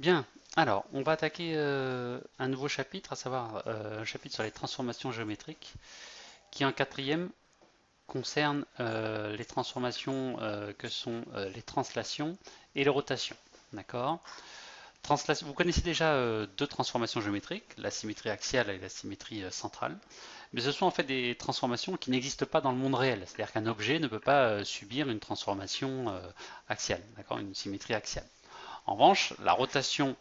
Bien, alors on va attaquer un nouveau chapitre, à savoir un chapitre sur les transformations géométriques, qui en quatrième concerne les transformations que sont les translations et les rotations. D'accord? Vous connaissez déjà deux transformations géométriques, la symétrie axiale et la symétrie centrale, mais ce sont en fait des transformations qui n'existent pas dans le monde réel. C'est-à-dire qu'un objet ne peut pas subir une transformation axiale, d'accord? Une symétrie axiale. En revanche, la rotation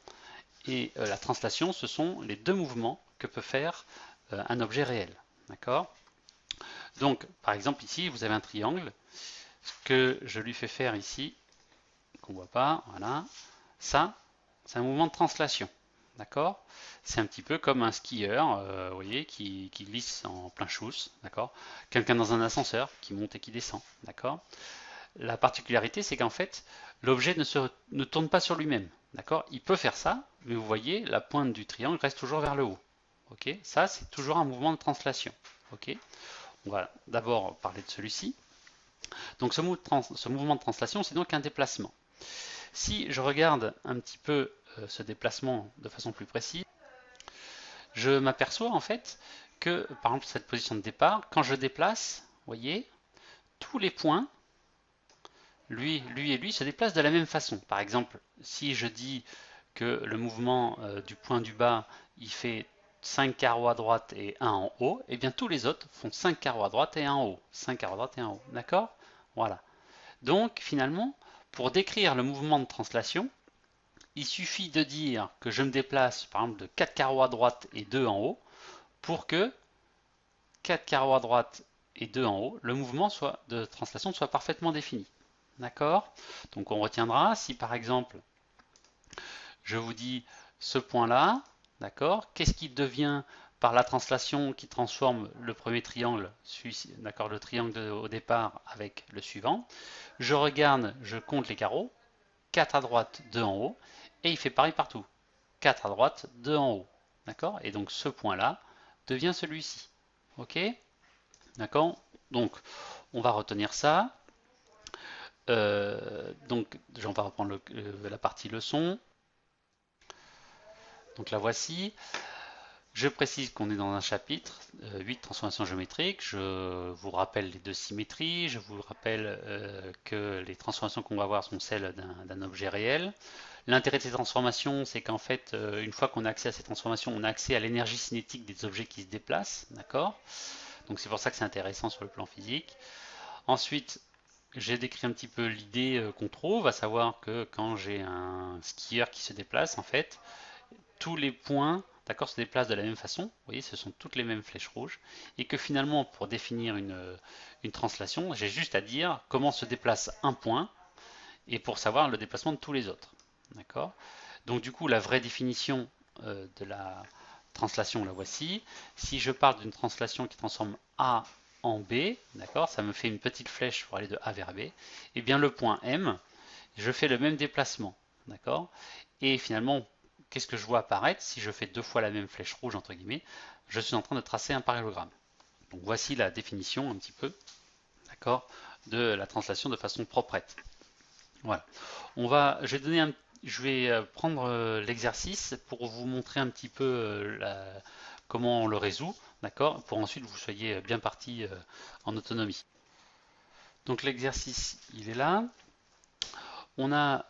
et la translation, ce sont les deux mouvements que peut faire un objet réel. D'accord? Donc, par exemple, ici, vous avez un triangle que je lui fais faire ici, qu'on ne voit pas, voilà. Ça, c'est un mouvement de translation. D'accord? C'est un petit peu comme un skieur, vous voyez, qui glisse en plein chousse. D'accord? Quelqu'un dans un ascenseur qui monte et qui descend. D'accord? La particularité, c'est qu'en fait, l'objet ne tourne pas sur lui-même. D'accord? Il peut faire ça, mais vous voyez, la pointe du triangle reste toujours vers le haut. Ok? Ça, c'est toujours un mouvement de translation. Ok? On va d'abord parler de celui-ci. Donc, ce mouvement de translation, c'est donc un déplacement. Si je regarde un petit peu ce déplacement de façon plus précise, je m'aperçois en fait que, par exemple, cette position de départ, quand je déplace, vous voyez, tous les points lui et lui se déplacent de la même façon. Par exemple, si je dis que le mouvement du point du bas, il fait 5 carreaux à droite et un en haut, et bien tous les autres font 5 carreaux à droite et un en haut. 5 carreaux à droite et un en haut. D'accord? Voilà. Donc finalement, pour décrire le mouvement de translation, il suffit de dire que je me déplace par exemple de 4 carreaux à droite et 2 en haut pour que 4 carreaux à droite et 2 en haut, le mouvement de translation soit parfaitement défini. D'accord? Donc on retiendra, si par exemple je vous dis ce point-là, d'accord, qu'est-ce qui devient par la translation qui transforme le premier triangle, d'accord, le triangle au départ avec le suivant. Je regarde, je compte les carreaux, 4 à droite, 2 en haut, et il fait pareil partout. 4 à droite, 2 en haut. D'accord? Et donc ce point-là devient celui-ci. Ok? D'accord? Donc on va retenir ça. Donc, on va reprendre la partie leçon. Donc la voici. Je précise qu'on est dans un chapitre 8 transformations géométriques. Je vous rappelle les deux symétries. Je vous rappelle que les transformations qu'on va voir sont celles d'un objet réel. L'intérêt de ces transformations, c'est qu'en fait, une fois qu'on a accès à ces transformations, on a accès à l'énergie cinétique des objets qui se déplacent. D'accord? Donc c'est pour ça que c'est intéressant sur le plan physique. Ensuite, j'ai décrit un petit peu l'idée qu'on trouve, à savoir que quand j'ai un skieur qui se déplace, en fait, tous les points, d'accord, se déplacent de la même façon. Vous voyez, ce sont toutes les mêmes flèches rouges. Et que finalement, pour définir une translation, j'ai juste à dire comment se déplace un point et pour savoir le déplacement de tous les autres. D'accord? Donc du coup, la vraie définition de la translation, la voici. Si je pars d'une translation qui transforme A en B, d'accord, ça me fait une petite flèche pour aller de A vers B, et bien le point M, je fais le même déplacement, d'accord. Et finalement, qu'est-ce que je vois apparaître si je fais deux fois la même flèche rouge, entre guillemets? Je suis en train de tracer un parallélogramme. Donc voici la définition un petit peu, d'accord, de la translation de façon proprette. Voilà. Je vais prendre l'exercice pour vous montrer un petit peu comment on le résout, d'accord, pour ensuite vous soyez bien parti en autonomie. Donc l'exercice, il est là. On a,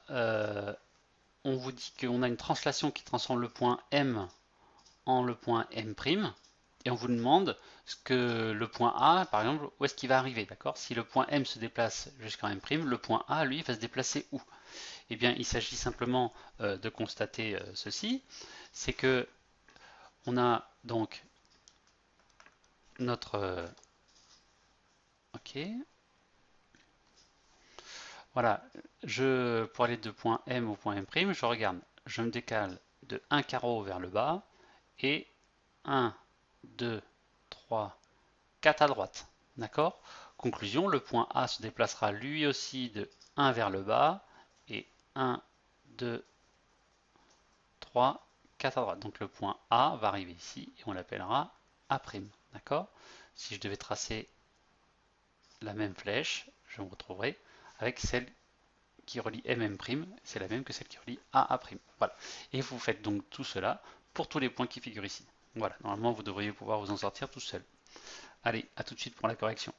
on vous dit qu'on a une translation qui transforme le point M en le point M', et on vous demande ce que le point A, par exemple, où est-ce qu'il va arriver, d'accord? Si le point M se déplace jusqu'en M', le point A, lui, va se déplacer où? Eh bien, il s'agit simplement de constater ceci, c'est que on a donc notre ok, voilà, pour aller de point M au point M', je regarde, je me décale de 1 carreau vers le bas et 1, 2, 3, 4 à droite. D'accord? Conclusion, le point A se déplacera lui aussi de 1 vers le bas et 1, 2, 3, 4 à droite. Donc le point A va arriver ici et on l'appellera A'. D'accord? Si je devais tracer la même flèche, je me retrouverai avec celle qui relie MM', c'est la même que celle qui relie AA'. Voilà. Et vous faites donc tout cela pour tous les points qui figurent ici. Voilà, normalement vous devriez pouvoir vous en sortir tout seul. Allez, à tout de suite pour la correction.